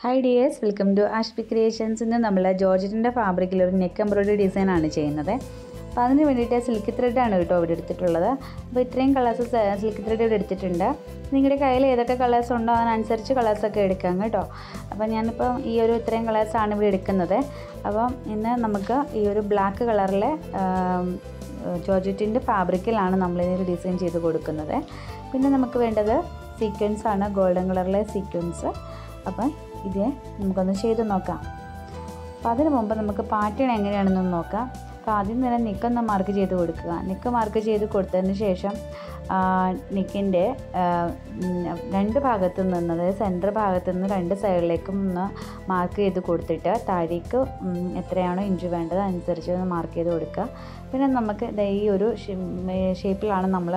Hi dears, welcome to Ashbicreations. In the Georgette fabric neck embroidery design ആണ് ചെയ്യുന്നത്. അപ്പോൾ അതിന് വേണ്ടിയിട്ട് സിൽക്ക് ത്രെഡ് ആണ് കേട്ടോ ഇവിടെ എടുത്തിട്ടുള്ളത്. അപ്പോൾ ഇത്രയും കളേഴ്സ് സിൽക്ക് ത്രെഡ് ഇവിടെ എടുത്തിട്ടുണ്ട്. നിങ്ങളുടെ കയ്യിൽ ഏതൊക്കെ കളേഴ്സ് ഉണ്ടോ അതിനനുസരിച്ച് കളേഴ്സ് ഒക്കെ എടുക്കാം കേട്ടോ. അപ്പോൾ ഞാനിപ്പോൾ ഈ ഒരു ഇത്രയും കളേഴ്സ് ആണ് ഇവിടെ എടുക്കുന്നത്. അപ്പോൾ ഇന്ന് നമുക്ക് ഈ ഒരു ബ്ലാക്ക് കളറിലെ ജോർജറ്റിൻ്റെ ഫാബ്രിക്കിലാണ് നമ്മൾ ഇതിന് ഡിസൈൻ ചെയ്ത് കൊടുക്കുന്നത്. പിന്നെ നമുക്ക് വേണ്ടത് സീക്വൻസ് ആണ്, ഗോൾഡൻ കളറിലെ സീക്വൻസ്. അപ്പോൾ ഇത് നമുക്കൊന്ന് ചെയ്ത് നോക്കാം. അപ്പോൾ അതിന് മുമ്പ് നമുക്ക് പാറ്റേൺ എങ്ങനെയാണെന്ന് നോക്കാം. അപ്പോൾ ആദ്യം തന്നെ നെക്കൊന്ന് മാർക്ക് ചെയ്ത് കൊടുക്കുക. നെക്ക് മാർക്ക് ചെയ്ത് കൊടുത്തതിന് ശേഷം നെക്കിൻ്റെ രണ്ട് ഭാഗത്തു നിന്ന്, അതായത് സെൻറ്റർ ഭാഗത്തു നിന്ന് രണ്ട് സൈഡിലേക്കും ഒന്ന് മാർക്ക് ചെയ്ത് കൊടുത്തിട്ട് താഴേക്ക് എത്രയാണോ ഇഞ്ച് വേണ്ടത് അനുസരിച്ച് ഒന്ന് മാർക്ക് ചെയ്ത് കൊടുക്കുക. പിന്നെ നമുക്ക് ഈ ഒരു ഷേപ്പിലാണ് നമ്മൾ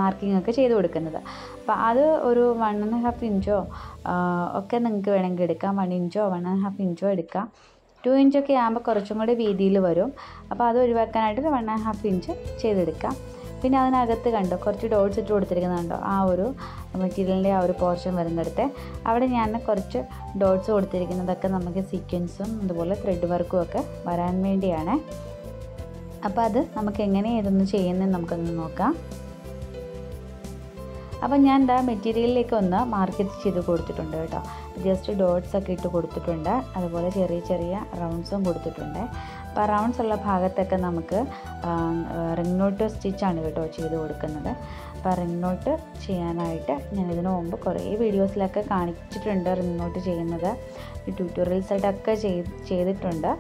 മാർക്കിംഗ് ഒക്കെ ചെയ്ത് കൊടുക്കുന്നത്. അപ്പോൾ അത് ഒരു 1.5 ഇഞ്ചോ ഒക്കെ നിങ്ങൾക്ക് വേണമെങ്കിൽ എടുക്കാം. 1 ഇഞ്ചോ 1.5 ഇഞ്ചോ എടുക്കാം. 2 ഇഞ്ചൊക്കെ ആകുമ്പോൾ കുറച്ചും കൂടി വീതിയിൽ വരും. അപ്പോൾ അത് ഒഴിവാക്കാനായിട്ട് 1.5 ഇഞ്ച് ചെയ്തെടുക്കാം. പിന്നെ അതിനകത്ത് കണ്ടോ കുറച്ച് ഡോട്ട്സ് ഇട്ട് കൊടുത്തിരിക്കുന്നുണ്ടോ, ആ ഒരു മെറ്റീരിയലിൻ്റെ ആ ഒരു പോർഷൻ വരുന്നിടത്ത് അവിടെ ഞാൻ കുറച്ച് ഡോട്ട്സ് കൊടുത്തിരിക്കുന്നതൊക്കെ നമുക്ക് സീക്വൻസും അതുപോലെ ത്രെഡ് വർക്കും ഒക്കെ വരാൻ വേണ്ടിയാണ്. അപ്പോൾ അത് നമുക്ക് എങ്ങനെ ഇതൊന്ന് ചെയ്യുന്നതെന്ന് നമുക്കൊന്ന് നോക്കാം. അപ്പോൾ ഞാൻ എന്താ മെറ്റീരിയലിലേക്ക് ഒന്ന് മാർക്ക് ചെയ്ത് കൊടുത്തിട്ടുണ്ട് കേട്ടോ. ജസ്റ്റ് ഡോട്ട്സ് ഒക്കെ ഇട്ട് കൊടുത്തിട്ടുണ്ട്. അതുപോലെ ചെറിയ ചെറിയ റൗണ്ട്സും കൊടുത്തിട്ടുണ്ട്. അപ്പോൾ റൗണ്ട്സ് ഉള്ള ഭാഗത്തൊക്കെ നമുക്ക് റിംഗ് നോട്ട് സ്റ്റിച്ചാണ് കേട്ടോ ചെയ്ത് കൊടുക്കുന്നത്. അപ്പോൾ റിംഗ് നോട്ട് ചെയ്യാനായിട്ട് ഞാൻ ഇതിനു മുമ്പ് കുറേ വീഡിയോസിലൊക്കെ കാണിച്ചിട്ടുണ്ട് റിംഗ് നോട്ട് ചെയ്യുന്നത്. ട്യൂട്ടോറിയൽസായിട്ടൊക്കെ ചെയ്തിട്ടുണ്ട്.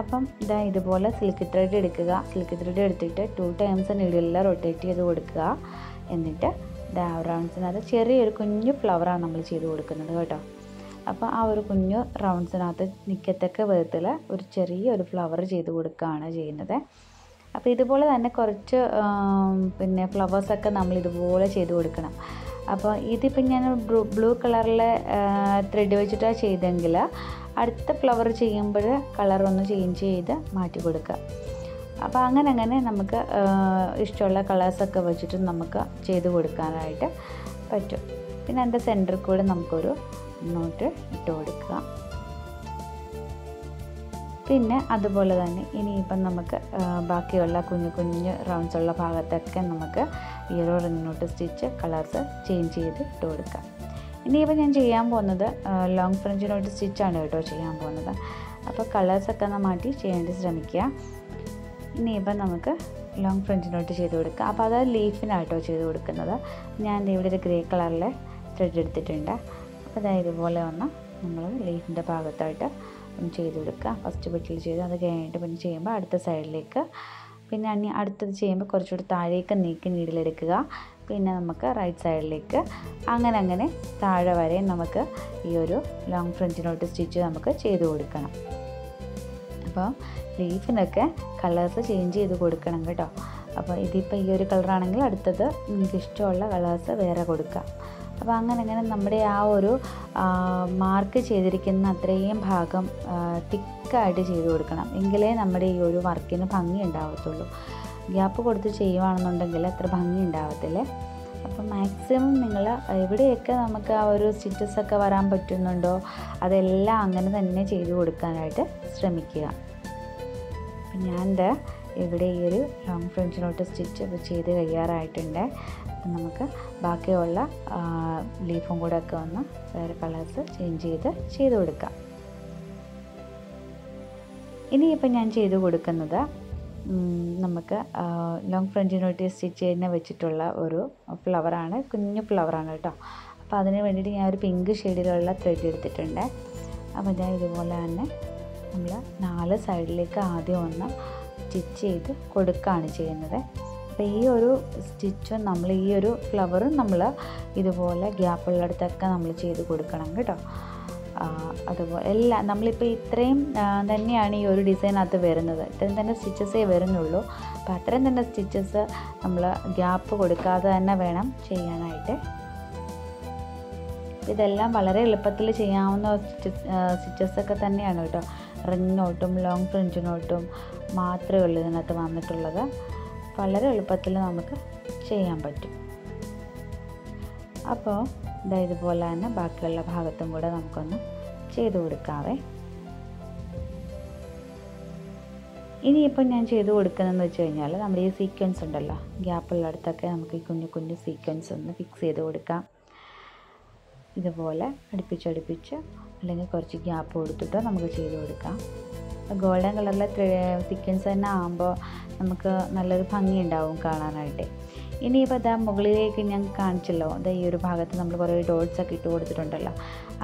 അപ്പം ഇതുപോലെ സിൽക്ക് ത്രെഡ് എടുക്കുക. സിൽക്ക് ത്രെഡ് എടുത്തിട്ട് 2 ടൈംസ് നീഡിലിൽ റൊട്ടേറ്റ് ചെയ്ത് കൊടുക്കുക. എന്നിട്ട് റൗണ്ട്സിനകത്ത് ചെറിയൊരു കുഞ്ഞു ഫ്ലവറാണ് നമ്മൾ ചെയ്ത് കൊടുക്കുന്നത് കേട്ടോ. അപ്പോൾ ആ ഒരു കുഞ്ഞു റൗണ്ട്സിനകത്ത് നിൽക്കത്തക്ക വിധത്തിൽ ഒരു ചെറിയൊരു ഫ്ലവർ ചെയ്ത് കൊടുക്കുകയാണ് ചെയ്യുന്നത്. അപ്പോൾ ഇതുപോലെ തന്നെ കുറച്ച് പിന്നെ ഫ്ലവേഴ്സൊക്കെ നമ്മൾ ഇതുപോലെ ചെയ്ത് കൊടുക്കണം. അപ്പോൾ ഇതിപ്പോൾ ഞാൻ ബ്ലൂ കളറിലെ ത്രെഡ് വെച്ചിട്ടാണ് ചെയ്തെങ്കിൽ അടുത്ത ഫ്ലവർ ചെയ്യുമ്പോൾ കളർ ഒന്ന് ചേഞ്ച് ചെയ്ത് മാറ്റി കൊടുക്കുക. അപ്പോൾ അങ്ങനെ നമുക്ക് ഇഷ്ടമുള്ള കളേഴ്സൊക്കെ വെച്ചിട്ട് നമുക്ക് ചെയ്ത് കൊടുക്കാനായിട്ട് പറ്റും. പിന്നെ അതിൻ്റെ സെൻറ്ററിൽ കൂടെ നമുക്കൊരു നോട്ട് ഇട്ട് കൊടുക്കുക. പിന്നെ അതുപോലെ തന്നെ ഇനിയിപ്പം നമുക്ക് ബാക്കിയുള്ള കുഞ്ഞു കുഞ്ഞു റൗണ്ട്സ് ഉള്ള ഭാഗത്തൊക്കെ നമുക്ക് ഈ ഒരു ring not stitch colours change ചെയ്ത് ഇട്ട് കൊടുക്കാം. ഇനിയിപ്പോൾ ഞാൻ ചെയ്യാൻ പോകുന്നത് ലോങ് ഫ്രഞ്ച് നോട്ട് സ്റ്റിച്ചാണ് കേട്ടോ ചെയ്യാൻ പോകുന്നത്. അപ്പോൾ കളേഴ്സൊക്കെ ഒന്ന് മാറ്റി ചെയ്യാനായിട്ട് ശ്രമിക്കുക. ഇനിയിപ്പം നമുക്ക് ലോങ് ഫ്രഞ്ച് നോട്ട് ചെയ്ത് കൊടുക്കുക. അപ്പോൾ അത് ലീഫിനായിട്ടോ ചെയ്ത് കൊടുക്കുന്നത്. ഞാൻ ഇവിടെ ഒരു ഗ്രേ കളറിലെ ത്രെഡ് എടുത്തിട്ടുണ്ട്. അപ്പോൾ ഇതുപോലെ ഒന്ന് നമ്മൾ ലീഫിൻ്റെ ഭാഗത്തായിട്ട് ഒന്ന് ചെയ്ത് കൊടുക്കുക. ഫസ്റ്റ് ബെറ്റിൽ ചെയ്ത് അത് കഴിഞ്ഞിട്ട് പിന്നെ ചെയ്യുമ്പോൾ അടുത്ത സൈഡിലേക്ക്, പിന്നെ അടുത്തത് ചെയ്യുമ്പോൾ കുറച്ചുകൂടി താഴേക്ക് നീക്കി നീഡിലെടുക്കുക. പിന്നെ നമുക്ക് റൈറ്റ് സൈഡിലേക്ക് അങ്ങനെ താഴെ വരെ നമുക്ക് ഈ ഒരു ലോങ് ഫ്രഞ്ച് നോട്ട് സ്റ്റിച്ച് നമുക്ക് ചെയ്ത് കൊടുക്കണം. അപ്പോൾ ലീഫിനൊക്കെ കളേഴ്സ് ചേഞ്ച് ചെയ്ത് കൊടുക്കണം കേട്ടോ. അപ്പോൾ ഇതിപ്പോൾ ഈ ഒരു കളറാണെങ്കിൽ അടുത്തത് നിങ്ങൾക്ക് ഇഷ്ടമുള്ള കളേഴ്സ് വേറെ കൊടുക്കാം. അപ്പോൾ അങ്ങനെ നമ്മുടെ ആ ഒരു മാർക്ക് ചെയ്തിരിക്കുന്ന അത്രയും ഭാഗം തിക്കായിട്ട് ചെയ്ത് കൊടുക്കണം. എങ്കിലേ നമ്മുടെ ഈ ഒരു വർക്കിന് ഭംഗി ഉണ്ടാവത്തുള്ളൂ. ഗ്യാപ്പ് കൊടുത്ത് ചെയ്യുകയാണെന്നുണ്ടെങ്കിൽ അത്ര ഭംഗി ഉണ്ടാവത്തില്ല. അപ്പോൾ മാക്സിമം നിങ്ങൾ എവിടെയൊക്കെ നമുക്ക് ആ ഒരു സ്റ്റിച്ചസൊക്കെ വരാൻ പറ്റുന്നുണ്ടോ അതെല്ലാം അങ്ങനെ തന്നെ ചെയ്ത് കൊടുക്കാനായിട്ട് ശ്രമിക്കുക. അപ്പം ഞാൻ ഇവിടെ ഈ ഒരു ലോങ് ഫ്രഞ്ച് നോട്ട് സ്റ്റിച്ച് ചെയ്ത് കഴിയാറായിട്ടുണ്ട്. അപ്പം നമുക്ക് ബാക്കിയുള്ള ലീഫും കൂടെ ഒക്കെ ഒന്ന് വേറെ കളേഴ്സ് ചേഞ്ച് ചെയ്ത് കൊടുക്കാം. ഇനിയിപ്പം ഞാൻ ചെയ്ത് കൊടുക്കുന്നത് നമുക്ക് ലോങ് ഫ്രഞ്ച് നോട്ട് സ്റ്റിച്ച് തന്നെ വെച്ചിട്ടുള്ള ഒരു ഫ്ലവറാണ്, കുഞ്ഞു ഫ്ലവറാണ് കേട്ടോ. അപ്പോൾ അതിന് വേണ്ടിയിട്ട് ഞാൻ ഒരു പിങ്ക് ഷെയ്ഡിലുള്ള ത്രെഡ് എടുത്തിട്ടുണ്ട്. അപ്പോൾ ഞാൻ ഇതുപോലെ തന്നെ നമ്മൾ 4 സൈഡിലേക്ക് ആദ്യം ഒന്ന് സ്റ്റിച്ച് ചെയ്ത് കൊടുക്കുകയാണ് ചെയ്യുന്നത്. അപ്പോൾ ഈ ഒരു സ്റ്റിച്ചും നമ്മൾ ഈ ഒരു ഫ്ലവറും നമ്മൾ ഇതുപോലെ ഗ്യാപ്പുള്ളിടത്തൊക്കെ നമ്മൾ ചെയ്ത് കൊടുക്കണം കേട്ടോ. അതുപോലെ എല്ലാം നമ്മളിപ്പോൾ ഇത്രയും തന്നെയാണ് ഈ ഒരു ഡിസൈനകത്ത് വരുന്നത്. ഇത്രയും തന്നെ സ്റ്റിച്ചസേ വരുന്നുള്ളൂ. അപ്പോൾ അത്രയും തന്നെ സ്റ്റിച്ചസ് നമ്മൾ ഗ്യാപ്പ് കൊടുക്കാതെ തന്നെ വേണം ചെയ്യാനായിട്ട്. ഇതെല്ലാം വളരെ എളുപ്പത്തിൽ ചെയ്യാവുന്ന സ്റ്റിച്ചസൊക്കെ തന്നെയാണ് കേട്ടോ. റിംഗ് നോട്ടും ലോങ് ഫ്രഞ്ച് നോട്ടും മാത്രമേ ഉള്ളൂ ഇതിനകത്ത് വന്നിട്ടുള്ളത്. വളരെ എളുപ്പത്തിൽ നമുക്ക് ചെയ്യാൻ പറ്റും. അപ്പോൾ ഇതുപോലെ തന്നെ ബാക്കിയുള്ള ഭാഗത്തും കൂടെ നമുക്കൊന്ന് ചെയ്ത് കൊടുക്കാവേ. ഇനിയിപ്പോൾ ഞാൻ ചെയ്ത് കൊടുക്കുന്നതെന്ന് വെച്ച് കഴിഞ്ഞാൽ നമ്മുടെ ഈ സീക്വൻസ് ഉണ്ടല്ലോ, ഗ്യാപ്പുള്ളിടത്തൊക്കെ നമുക്ക് ഈ കുഞ്ഞു കുഞ്ഞു സീക്വൻസ് ഒന്ന് ഫിക്സ് ചെയ്ത് കൊടുക്കാം. ഇതുപോലെ അടുപ്പിച്ചടുപ്പിച്ച് അല്ലെങ്കിൽ കുറച്ച് ഗ്യാപ്പ് കൊടുത്തിട്ടോ നമുക്ക് ചെയ്ത് കൊടുക്കാം. ഗോൾഡൻ കളറിലെ സീക്വൻസ് തന്നെ ആകുമ്പോൾ നമുക്ക് നല്ലൊരു ഭംഗി ഉണ്ടാവും കാണാനായിട്ട്. ഇനിയിപ്പോൾ ഇതാ മുകളിലേക്ക് ഞാൻ കാണിച്ചല്ലോ, ഈ ഒരു ഭാഗത്ത് നമ്മൾ കുറേ ഡോട്ട്സൊക്കെ ഇട്ട് കൊടുത്തിട്ടുണ്ടല്ലോ,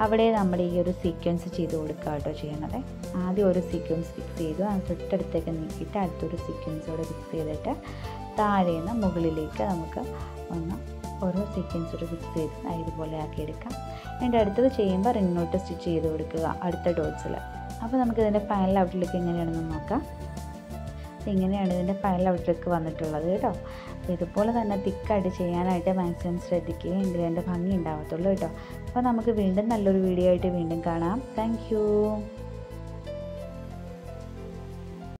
അവിടെ നമ്മുടെ ഈ ഒരു സീക്വൻസ് ചെയ്ത് കൊടുക്കുക കേട്ടോ ചെയ്യണത്. ആദ്യം ഒരു സീക്വൻസ് ഫിക്സ് ചെയ്തു, അത് തൊട്ടടുത്തേക്ക് നീക്കിയിട്ട് അടുത്തൊരു സീക്വൻസോടെ ഫിക്സ് ചെയ്തിട്ട് താഴേന്ന് മുകളിലേക്ക് നമുക്ക് ഒന്ന് ഓരോ സീക്വൻസോട് ഫിക്സ് ചെയ്ത് ഇതുപോലെ ആക്കിയെടുക്കാം. അതിൻ്റെ അടുത്തത് ചെയ്യുമ്പോൾ റിംഗ് നോട്ട് സ്റ്റിച്ച് ചെയ്ത് കൊടുക്കുക അടുത്ത ഡോട്ട്സിൽ. അപ്പോൾ നമുക്കിതിൻ്റെ ഫൈനൽ ഔട്ട്ലുക്ക് എങ്ങനെയാണെന്ന് നോക്കാം. ഇങ്ങനെയാണ് ഇതിൻ്റെ ഫൈനൽ ഔട്ട്ലുക്ക് വന്നിട്ടുള്ളത് കേട്ടോ. അപ്പോൾ ഇതുപോലെ തന്നെ തിക്കായിട്ട് ചെയ്യാനായിട്ട് മാക്സിമം ശ്രദ്ധിക്കുക, എങ്കിലും എൻ്റെ ഭംഗി ഉണ്ടാവത്തുള്ളൂ കേട്ടോ. അപ്പോൾ നമുക്ക് വീണ്ടും നല്ലൊരു വീഡിയോ ആയിട്ട് വീണ്ടും കാണാം. താങ്ക്